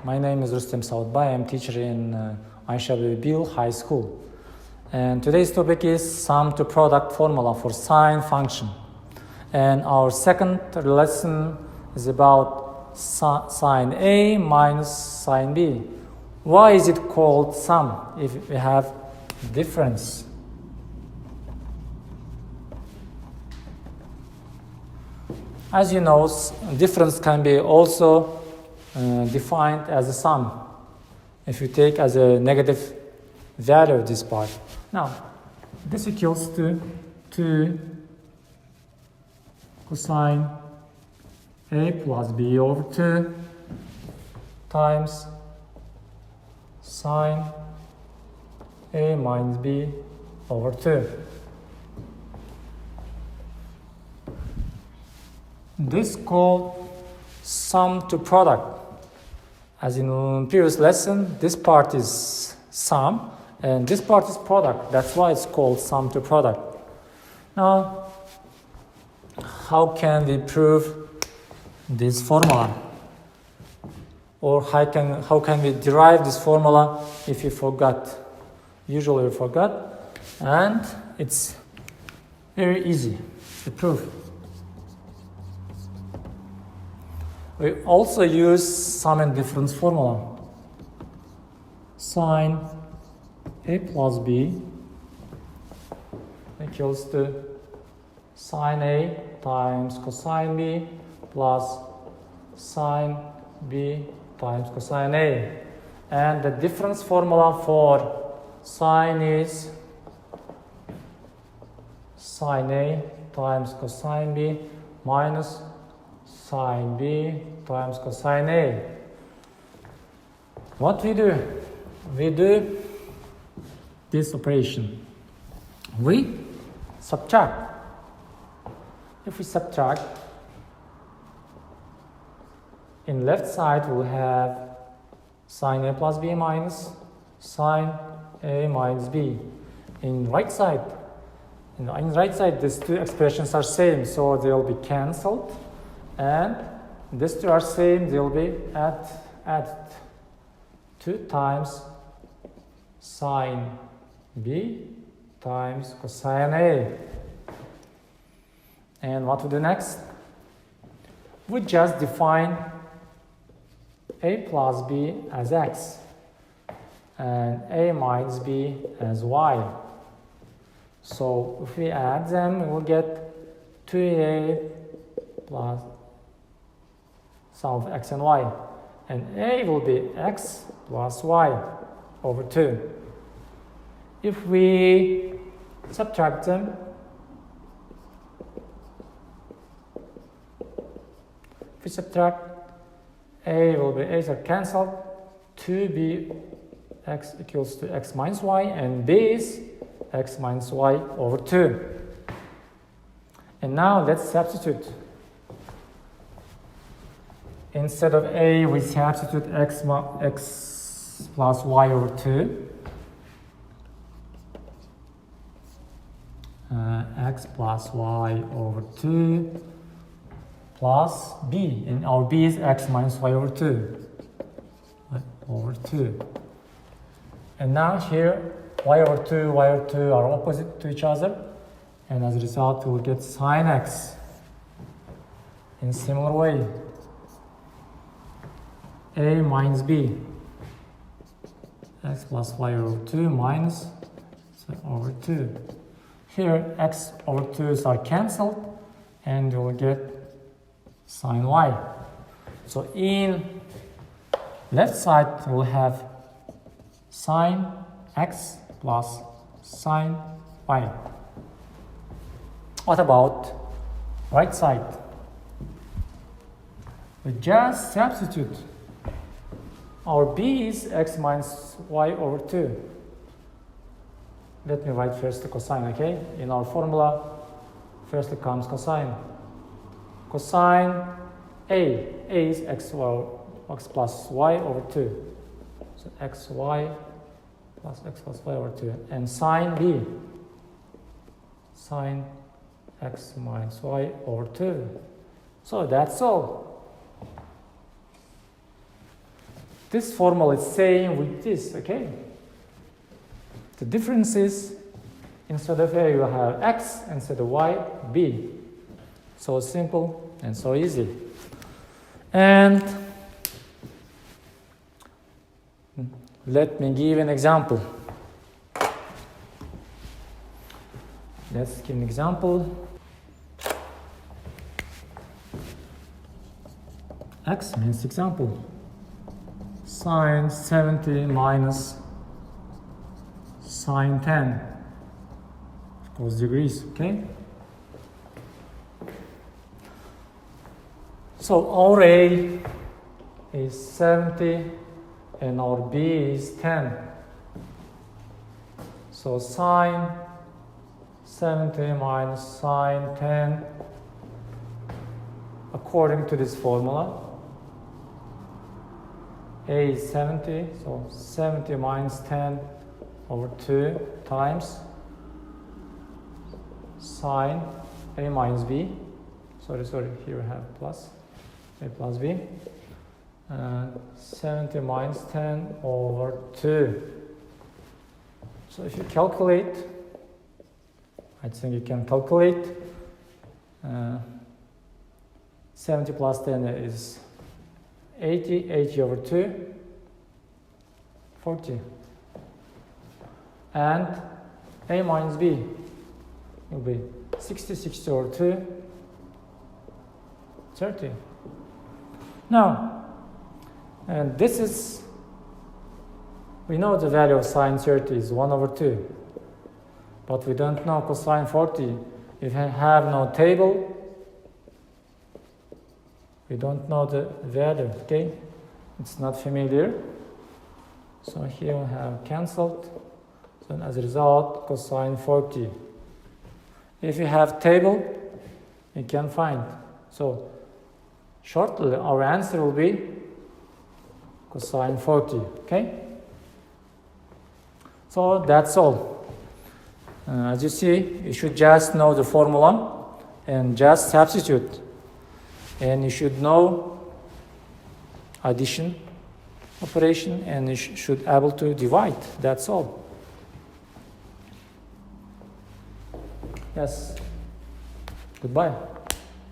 my name is Rustem Sauytbay. I'm teacher in Bill High School. And today's topic is sum to product formula for sine function. And our second lesson is about sine A minus sine B. Why is it called sum if we have difference? As you know, difference can be also defined as a sum if you take as a negative value of this part. Now, this equals to 2 cosine A plus B over 2 times sine A minus B over 2. This is called sum to product. As in previous lesson, this part is sum and this part is product. That's why it's called sum to product. Now, how can we prove this formula? Or how can we derive this formula if you forgot? Usually we forgot. And it's very easy to prove. We also use sum and difference formula. Sine A plus B equals to sine A times cosine B plus sine B times cosine A. And the difference formula for sine is sine A times cosine B minus sine B times cosine A. What we do? We do this operation. We subtract. If we subtract, in left side we'll have sine A plus B minus sine A minus B. In right side, these two expressions are same, so they'll be cancelled. And these two are same, they'll be added. 2 times sine B times cosine A. And what we do next? We just define A plus B as x and A minus B as y. So if we add them, we'll get 2A plus sum of x and y. And A will be x plus y over 2. If we subtract them, A will be A's are cancelled, 2b x equals to x minus y, and b is x minus y over 2. And now let's substitute. Instead of A, we substitute x plus y over 2. X plus y over 2 plus b. And our b is x minus y over 2. Over 2. And now here, y over 2 are opposite to each other. And as a result, we will get sine x in a similar way. A minus b, x plus y over 2 minus over 2. Here, x over 2's are cancelled, and you will get sine y. So in left side, we'll have sine x plus sine y. What about right side? We just substitute. Our b is x minus y over 2. Let me write first the cosine, okay? In our formula, firstly comes cosine. Cosine A is x plus y over 2. So xy plus x plus y over 2. And sine B, sine x minus y over 2. So that's all. this formula is same with this, okay? The difference is instead of A you have X, instead of Y, B. So simple and so easy. And let me give an example. Let's give an example. X means example. Sine 70 minus sine 10. Of course, degrees, okay? So our A is 70 and our B is 10. So sine 70 minus sine 10, according to this formula, A is 70, so 70 minus 10 over 2 times sine A minus B. Sorry, here we have plus, A plus B. 70 minus 10 over 2. So if you calculate, I think you can calculate. 70 plus 10 is 80, 80 over 2, 40. And A minus B will be 60, 60 over 2, 30. Now, and this is, we know the value of sine 30 is 1 over 2. But we don't know cosine 40. If we have no table, we don't know the value, okay? It's not familiar. So here we have cancelled. So as a result, cosine 40. If you have table, you can find. So shortly, our answer will be cosine 40, okay? So that's all. As you see, you should just know the formula and just substitute. And you should know addition operation and you should be able to divide. That's all. Yes. Goodbye.